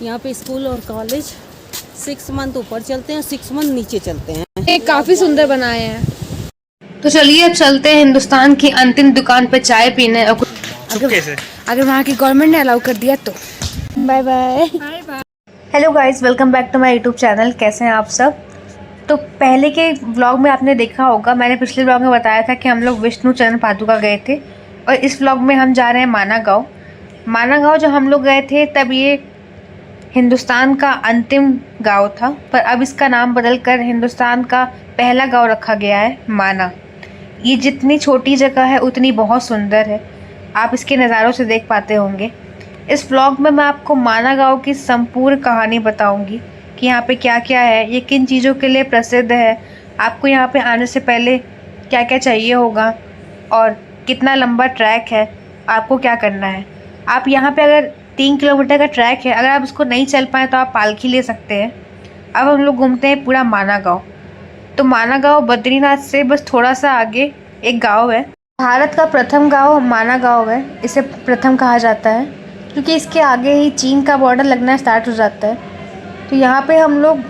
यहाँ पे स्कूल और कॉलेज 6 मंथ ऊपर चलते हैं और 6 मंथ नीचे चलते हैं। ये काफी सुंदर बनाए हैं। तो चलिए अब चलते हैं हिंदुस्तान की अंतिम दुकान पे चाय पीने और अगर वहाँ की गवर्नमेंट ने अलाउ कर दिया तो। Bye bye. Hello guys, welcome back to my YouTube channel. कैसे हैं आप सब? तो पहले के व्लॉग में आपने देखा होगा, मैंने पिछले व्लॉग में बताया था कि हम लोग विष्णु चरण पादुका गए थे और इस व्लॉग में हम जा रहे हैं माना गाँव। माना गाँव जब हम लोग गए थे तब ये हिंदुस्तान का अंतिम गांव था, पर अब इसका नाम बदलकर हिंदुस्तान का पहला गांव रखा गया है, माना। ये जितनी छोटी जगह है उतनी बहुत सुंदर है, आप इसके नज़ारों से देख पाते होंगे। इस व्लॉग में मैं आपको माना गांव की संपूर्ण कहानी बताऊंगी कि यहाँ पे क्या क्या है, ये किन चीज़ों के लिए प्रसिद्ध है, आपको यहाँ पे आने से पहले क्या क्या चाहिए होगा और कितना लंबा ट्रैक है, आपको क्या करना है। आप यहाँ पे अगर 3 किलोमीटर का ट्रैक है, अगर आप उसको नहीं चल पाए तो आप पालकी ले सकते हैं। अब हम लोग घूमते हैं पूरा माना गाँव। तो माना गाँव बद्रीनाथ से बस थोड़ा सा आगे एक गाँव है। भारत का प्रथम गाँव माना गाँव है, इसे प्रथम कहा जाता है क्योंकि इसके आगे ही चीन का बॉर्डर लगना स्टार्ट हो जाता है। तो यहाँ पे हम लोग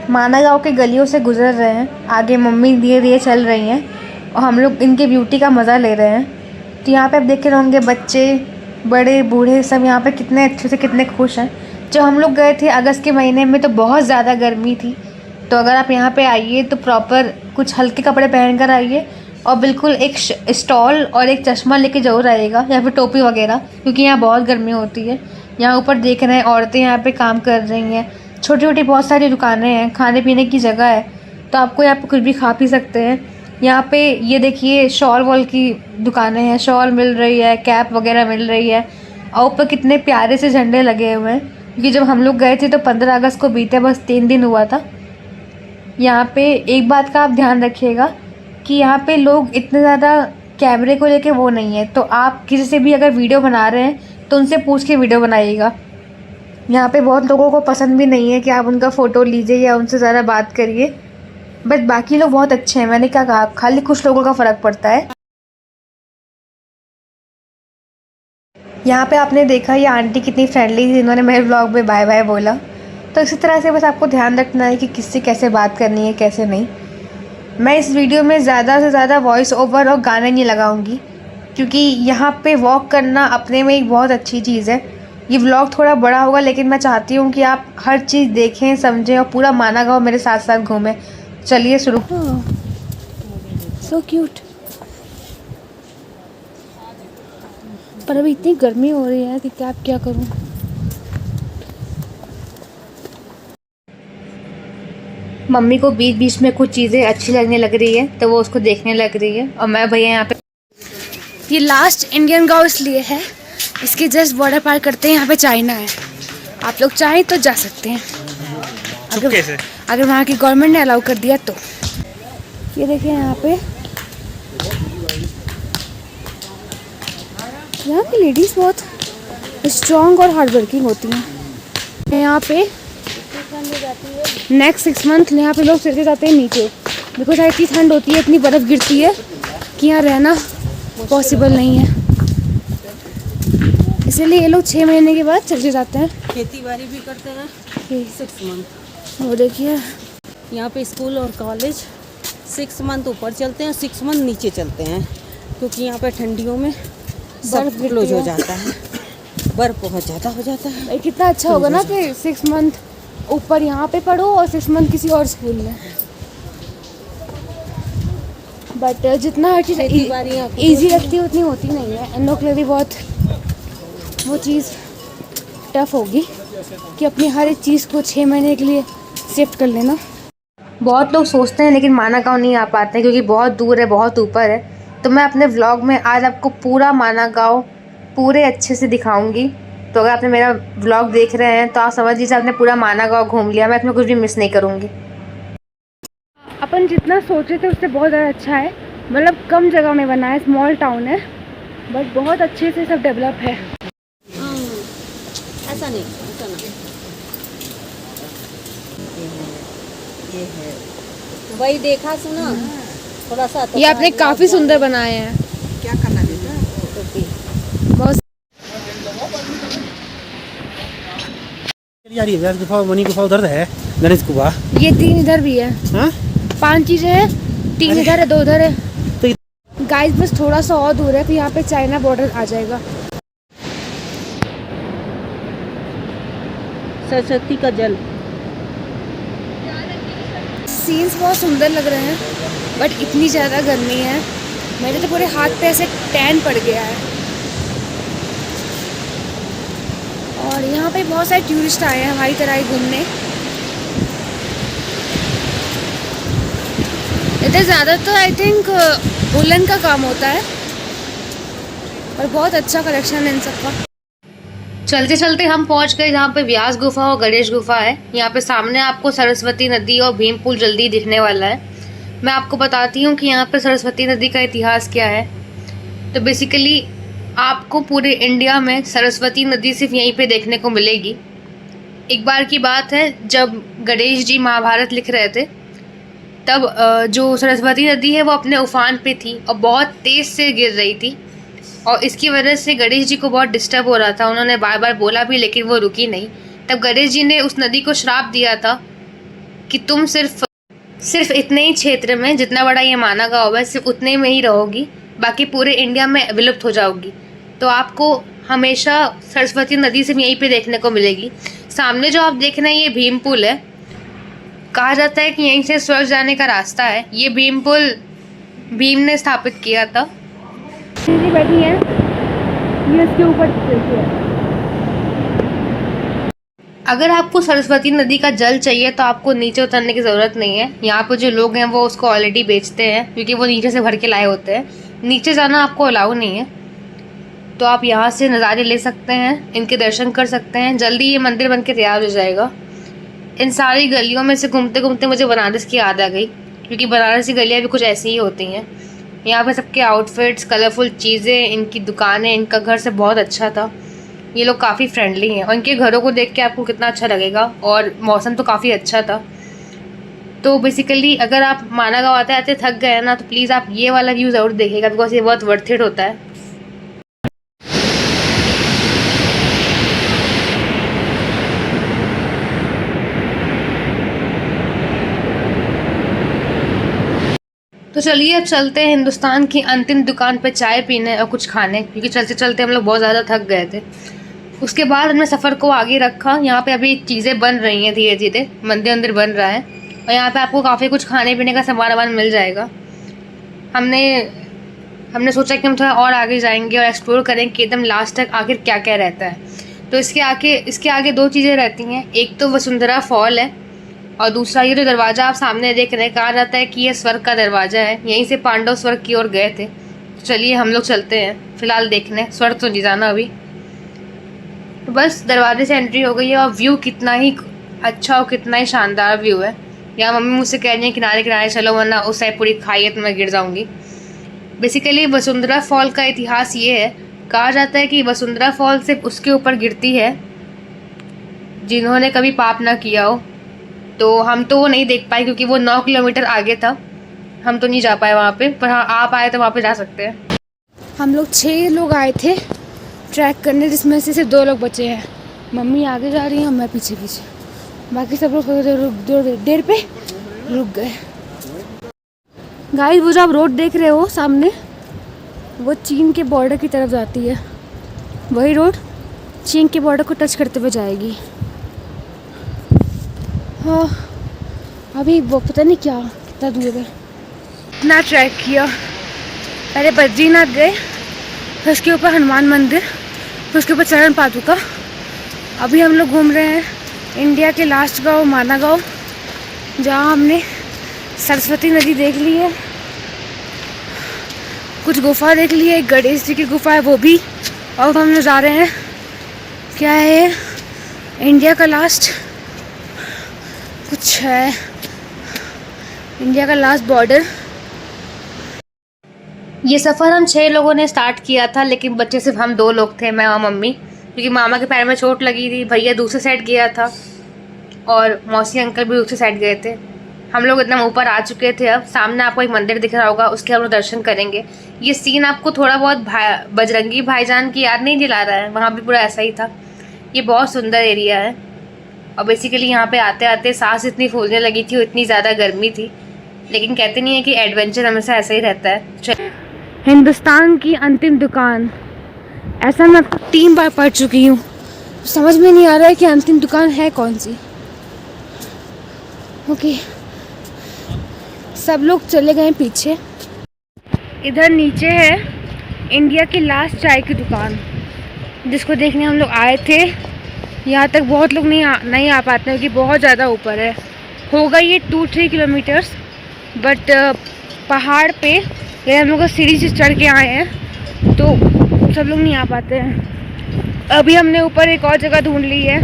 माना गाँव के गलियों से गुजर रहे हैं, आगे मम्मी धीरे धीरे चल रही हैं और हम लोग इनके ब्यूटी का मज़ा ले रहे हैं। तो यहाँ पे आप देख रहे होंगे बच्चे बड़े बूढ़े सब यहाँ पे कितने अच्छे से कितने खुश हैं। जब हम लोग गए थे अगस्त के महीने में तो बहुत ज़्यादा गर्मी थी, तो अगर आप यहाँ पे आइए तो प्रॉपर कुछ हल्के कपड़े पहन कर आइए और बिल्कुल एक स्टॉल और एक चश्मा लेके ज़रूर आइएगा या फिर टोपी वगैरह, क्योंकि यहाँ बहुत गर्मी होती है। यहाँ ऊपर देख रहे हैं औरतें यहाँ पे काम कर रही हैं, छोटी छोटी बहुत सारी दुकानें हैं, खाने पीने की जगह है, तो आपको यहाँ पर कुछ भी खा पी सकते हैं। यहाँ पे ये देखिए शॉल वॉल की दुकानें हैं, शॉल मिल रही है, कैप वगैरह मिल रही है और ऊपर कितने प्यारे से झंडे लगे हुए हैं, क्योंकि जब हम लोग गए थे तो 15 अगस्त को बीते बस 3 दिन हुआ था। यहाँ पे एक बात का आप ध्यान रखिएगा कि यहाँ पे लोग इतने ज़्यादा कैमरे को लेके वो नहीं है, तो आप किसी से भी अगर वीडियो बना रहे हैं तो उनसे पूछ के वीडियो बनाइएगा। यहाँ पे बहुत लोगों को पसंद भी नहीं है कि आप उनका फ़ोटो लीजिए या उनसे ज़्यादा बात करिए, बट बाकी लोग बहुत अच्छे हैं। मैंने क्या कहा, खाली कुछ लोगों का फ़र्क पड़ता है। यहाँ पे आपने देखा ये आंटी कितनी फ्रेंडली थी, इन्होंने मेरे व्लॉग में बाय बाय बोला। तो इसी तरह से बस आपको ध्यान रखना है कि किससे कैसे बात करनी है कैसे नहीं। मैं इस वीडियो में ज़्यादा से ज़्यादा वॉइस ओवर और गाने नहीं लगाऊंगी, क्योंकि यहाँ पे वॉक करना अपने में एक बहुत अच्छी चीज़ है। ये व्लॉग थोड़ा बड़ा होगा लेकिन मैं चाहती हूँ कि आप हर चीज़ देखें समझें और पूरा माना गाँव मेरे साथ साथ घूमें। चलिए शुरू। So cute. पर अभी इतनी गर्मी हो रही है कि क्या करूं। मम्मी को बीच बीच में कुछ चीज़ें अच्छी लगने लग रही है तो वो उसको देखने लग रही है और मैं भैया यहाँ पे। ये लास्ट इंडियन गांव इसलिए है, इसके जस्ट बॉर्डर पार करते हैं यहाँ पे चाइना है। आप लोग चाहें तो जा सकते हैं अगर वहाँ की गवर्नमेंट ने अलाउ कर दिया तो। ये देखिए यहाँ पे यहाँ की लेडीज़ बहुत स्ट्रॉन्ग और हार्ड वर्किंग होती हैं। यहाँ पे नेक्स्ट 6 मंथ यहाँ पे लोग चले जाते हैं नीचे, बिकॉज इतनी ठंड होती है, इतनी बर्फ़ गिरती है कि यहाँ रहना पॉसिबल नहीं है, इसीलिए ये लोग 6 महीने के बाद चले जाते हैं। खेती बाड़ी भी करते हैं 6 मंथ। वो देखिए यहाँ पे स्कूल और कॉलेज 6 मंथ ऊपर चलते हैं, 6 मंथ नीचे चलते हैं, क्योंकि यहाँ पे ठंडियों में बर्फ क्लोज हो जाता है, बर्फ बहुत ज़्यादा हो जाता है। कितना अच्छा होगा ना कि 6 मंथ ऊपर यहाँ पे पढ़ो और 6 मंथ किसी और स्कूल में। बट जितना हर चीज़ ईजी लगती है उतनी होती नहीं है। इन लोग के लिए भी बहुत वो चीज़ टफ होगी कि अपनी हर एक चीज़ को 6 महीने के लिए शिफ्ट कर लेना। बहुत लोग सोचते हैं लेकिन माना गाँव नहीं आ पाते हैं क्योंकि बहुत दूर है, बहुत ऊपर है। तो मैं अपने व्लॉग में आज आपको पूरा माना गाँव पूरे अच्छे से दिखाऊंगी। तो अगर आपने मेरा व्लॉग देख रहे हैं तो आप समझ लीजिए आपने पूरा माना गाँव घूम लिया, मैं इसमें कुछ भी मिस नहीं करूँगी। अपन जितना सोचे थे उससे बहुत ज़्यादा अच्छा है, मतलब कम जगह में बना है, स्मॉल टाउन है बट बहुत अच्छे से सब डेवलप है। ऐसा नहीं, ऐसा नहीं, ये है वही देखा सुना थोड़ा सा। ये आपने काफ़ी सुंदर बनाए हैं। क्या करना बेटा, बहुत यार ये व्यास गुफा, मणि गुफा उधर है, गणेश गुफा। ये 3 इधर भी है। हाँ 5 चीजें हैं, 3 इधर है, 2 इधर है। तो गाइस बस थोड़ा सा और दूर है फिर यहाँ पे चाइना बॉर्डर आ जाएगा। सरस्वती का जल। सीन्स बहुत सुंदर लग रहे हैं बट इतनी ज़्यादा गर्मी है, मेरे तो पूरे हाथ पे ऐसे टैन पड़ गया है। और यहाँ पे बहुत सारे टूरिस्ट आए हैं हमारी तरह ही घूमने। इधर ज़्यादातर आई थिंक वुलन का काम होता है और बहुत अच्छा कलेक्शन है इन सब का। चलते चलते हम पहुंच गए जहाँ पे व्यास गुफा और गणेश गुफा है। यहाँ पे सामने आपको सरस्वती नदी और भीम पुल जल्दी दिखने वाला है। मैं आपको बताती हूँ कि यहाँ पे सरस्वती नदी का इतिहास क्या है। तो बेसिकली आपको पूरे इंडिया में सरस्वती नदी सिर्फ यहीं पे देखने को मिलेगी। एक बार की बात है जब गणेश जी महाभारत लिख रहे थे तब जो सरस्वती नदी है वो अपने उफान पे थी और बहुत तेज़ से गिर रही थी और इसकी वजह से गणेश जी को बहुत डिस्टर्ब हो रहा था। उन्होंने बार बार बोला भी लेकिन वो रुकी नहीं। तब गणेश जी ने उस नदी को श्राप दिया था कि तुम सिर्फ इतने ही क्षेत्र में, जितना बड़ा ये माना गाँव है, सिर्फ उतने में ही रहोगी, बाकी पूरे इंडिया में विलुप्त हो जाओगी। तो आपको हमेशा सरस्वती नदी सिर्फ यहीं पे देखने को मिलेगी। सामने जो आप देख रहे हैं ये भीम पुल है। कहा जाता है कि यहीं से स्वर्ग जाने का रास्ता है। ये भीम पुल भीम ने स्थापित किया था। बैठी है ये इसके ऊपर चलती है। अगर आपको सरस्वती नदी का जल चाहिए तो आपको नीचे उतरने की ज़रूरत नहीं है। यहाँ पर जो लोग हैं वो उसको ऑलरेडी बेचते हैं क्योंकि वो नीचे से भर के लाए होते हैं। नीचे जाना आपको अलाउ नहीं है, तो आप यहाँ से नज़ारे ले सकते हैं, इनके दर्शन कर सकते हैं। जल्दी ये मंदिर बन के तैयार हो जाएगा। इन सारी गलियों में से घूमते घूमते मुझे बनारस की याद आ गई क्योंकि बनारस की गलियाँ भी कुछ ऐसी ही होती हैं। यहाँ पे सबके आउटफिट्स, कलरफुल चीज़ें, इनकी दुकानें, इनका घर से बहुत अच्छा था। ये लोग काफ़ी फ्रेंडली हैं और इनके घरों को देख के आपको कितना अच्छा लगेगा। और मौसम तो काफ़ी अच्छा था। तो बेसिकली अगर आप माना गाँव आते आते थक गए ना तो प्लीज़ आप ये वाला व्यू ज़रूर देखिएगा बिकॉज ये बहुत वर्थ इट होता है। तो चलिए अब चलते हैं हिंदुस्तान की अंतिम दुकान पे चाय पीने और कुछ खाने, क्योंकि चलते चलते हम लोग बहुत ज़्यादा थक गए थे। उसके बाद हमने सफ़र को आगे रखा। यहाँ पे अभी चीज़ें बन रही हैं धीरे धीरे, मंदिर बन रहा है और यहाँ पे आपको काफ़ी कुछ खाने पीने का सामान मिल जाएगा। हमने सोचा कि हम थोड़ा और आगे जाएंगे और एक्सप्लोर करेंगे कि एकदम लास्ट तक आखिर क्या क्या रहता है। तो इसके आगे 2 चीज़ें रहती हैं। एक तो वसुंधरा फॉल है और दूसरा ये जो दरवाज़ा आप सामने देख रहे हैं, कहा जाता है कि ये स्वर्ग का दरवाज़ा है। यहीं से पांडव स्वर्ग की ओर गए थे। तो चलिए हम लोग चलते हैं फ़िलहाल देखने, स्वर्ग तो नहीं जाना अभी। तो बस दरवाजे से एंट्री हो गई है और व्यू कितना ही अच्छा और कितना ही शानदार व्यू है। यहाँ मम्मी मुझसे कह रही है किनारे किनारे चलो वरना उस साइड पूरी खाई है तो मैं गिर जाऊँगी। बेसिकली वसुंधरा फॉल का इतिहास ये है, कहा जाता है कि वसुंधरा फॉल सिर्फ उसके ऊपर गिरती है जिन्होंने कभी पाप ना किया हो। तो हम तो वो नहीं देख पाए क्योंकि वो 9 किलोमीटर आगे था, हम तो नहीं जा पाए वहाँ पे। पर हाँ, आप आए तो वहाँ पे जा सकते हैं। हम लोग 6 लोग आए थे ट्रैक करने, जिसमें से सिर्फ 2 लोग बचे हैं। मम्मी आगे जा रही हैं, मैं पीछे पीछे, बाकी सब लोग देर पे रुक गए। गाइस वो जो आप रोड देख रहे हो सामने, वो चीन के बॉर्डर की तरफ जाती है। वही रोड चीन के बॉर्डर को टच करते हुए जाएगी। हाँ अभी वो पता नहीं क्या कितना दूर है। इतना ट्रैक किया, पहले बद्रीनाथ गए, फिर उसके ऊपर हनुमान मंदिर, फिर उसके ऊपर चरण पादुका। अभी हम लोग घूम रहे हैं इंडिया के लास्ट गांव माना गांव, जहाँ हमने सरस्वती नदी देख ली है, कुछ गुफा देख ली है, एक गणेश जी की गुफा है वो भी। और हम लोग जा रहे हैं, क्या है, इंडिया का लास्ट कुछ है, इंडिया का लास्ट बॉर्डर। ये सफ़र हम 6 लोगों ने स्टार्ट किया था, लेकिन बच्चे सिर्फ हम 2 लोग थे, मैं और मम्मी, क्योंकि मामा के पैर में चोट लगी थी, भैया दूसरे साइड गया था और मौसी अंकल भी दूसरे साइड गए थे। हम लोग एकदम ऊपर आ चुके थे। अब सामने आपको एक मंदिर दिख रहा होगा, उसके हम लोग दर्शन करेंगे। ये सीन आपको थोड़ा बहुत बजरंगी भाईजान की याद नहीं दिला रहा है? वहाँ भी पूरा ऐसा ही था। ये बहुत सुंदर एरिया है। और बेसिकली यहाँ पे आते आते सांस इतनी फूलने लगी थी और इतनी ज़्यादा गर्मी थी, लेकिन कहते नहीं है कि एडवेंचर हमेशा ऐसा ही रहता है। हिंदुस्तान की अंतिम दुकान, ऐसा मैं 3 बार पढ़ चुकी हूँ, समझ में नहीं आ रहा है कि अंतिम दुकान है कौन सी। ओके, सब लोग चले गए पीछे। इधर नीचे है इंडिया की लास्ट चाय की दुकान, जिसको देखने हम लोग आए थे। यहाँ तक बहुत लोग नहीं आ पाते क्योंकि बहुत ज़्यादा ऊपर है। होगा ये 2-3 किलोमीटर्स, बट पहाड़ पे ये हम लोग सीढ़ी से चढ़ के आए हैं, तो सब लोग नहीं आ पाते हैं। अभी हमने ऊपर एक और जगह ढूंढ ली है।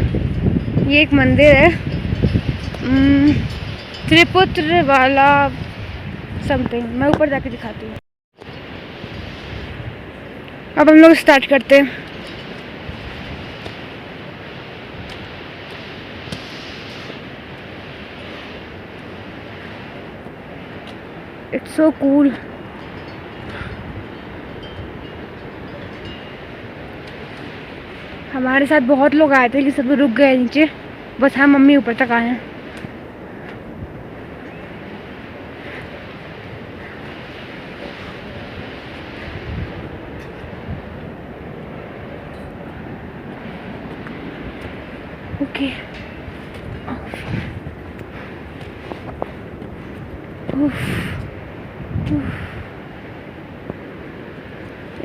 ये एक मंदिर है, त्रिपुत्र वाला समथिंग, मैं ऊपर जाके दिखाती हूँ। अब हम लोग स्टार्ट करते हैं। It's so cool. हमारे साथ बहुत लोग आए थे कि सब रुक गए नीचे, बस हम मम्मी ऊपर तक आए हैं। ओके,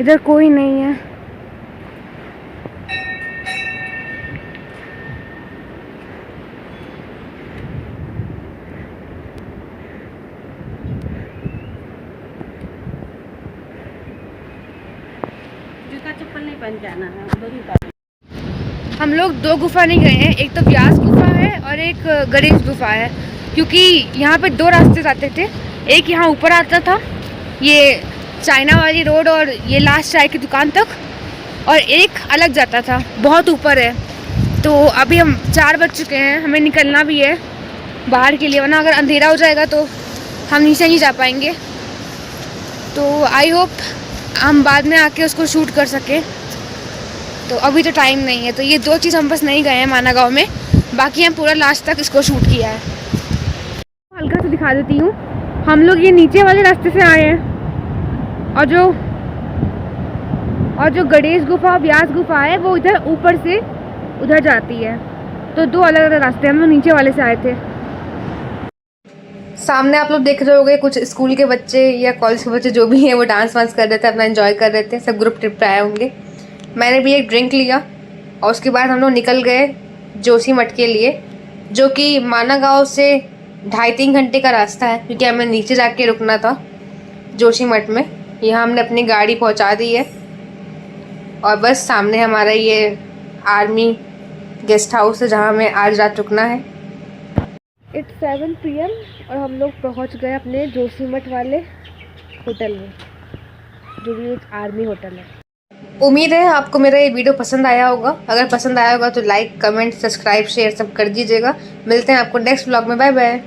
इधर कोई नहीं है। जूता चप्पल नहीं पहन के आना है, उधर ही उतार। हम लोग 2 गुफा नहीं गए हैं, एक तो व्यास गुफा है और एक गणेश गुफा है, क्योंकि यहाँ पे 2 रास्ते जाते थे। एक यहाँ ऊपर आता था, ये चाइना वाली रोड और ये लास्ट चाय की दुकान तक, और एक अलग जाता था, बहुत ऊपर है। तो अभी हम 4 बज चुके हैं, हमें निकलना भी है बाहर के लिए, वरना अगर अंधेरा हो जाएगा तो हम नीचे नहीं जा पाएंगे। तो आई होप हम बाद में आके उसको शूट कर सकें, तो अभी तो टाइम नहीं है। तो ये 2 चीज़ हम बस नहीं गए हैं माना गाँव में, बाकी हम पूरा लास्ट तक इसको शूट किया है। हल्का सा दिखा देती हूँ, हम लोग ये नीचे वाले रास्ते से आए हैं, और जो गणेश गुफा व्यास गुफा है वो इधर ऊपर से उधर जाती है। तो 2 अलग अलग रास्ते, हम लोग नीचे वाले से आए थे। सामने आप लोग देख रहे होंगे कुछ स्कूल के बच्चे या कॉलेज के बच्चे जो भी हैं वो डांस वांस कर रहे थे, अपना एंजॉय कर रहे थे, सब ग्रुप ट्रिप पे आए होंगे। मैंने भी एक ड्रिंक लिया और उसके बाद हम लोग निकल गए जोशीमठ के लिए, जो कि माना गाँव से 2.5-3 घंटे का रास्ता है, क्योंकि हमें नीचे जाके रुकना था जोशीमठ में। यहाँ हमने अपनी गाड़ी पहुँचा दी है और बस सामने हमारा ये आर्मी गेस्ट हाउस है जहाँ हमें आज रात रुकना है। It's 7 PM और हम लोग पहुँच गए अपने जोशीमठ वाले होटल में, जो भी एक आर्मी होटल है। उम्मीद है आपको मेरा ये वीडियो पसंद आया होगा। अगर पसंद आया होगा तो लाइक, कमेंट, सब्सक्राइब, शेयर सब कर दीजिएगा। मिलते हैं आपको नेक्स्ट व्लॉग में। Bye bye.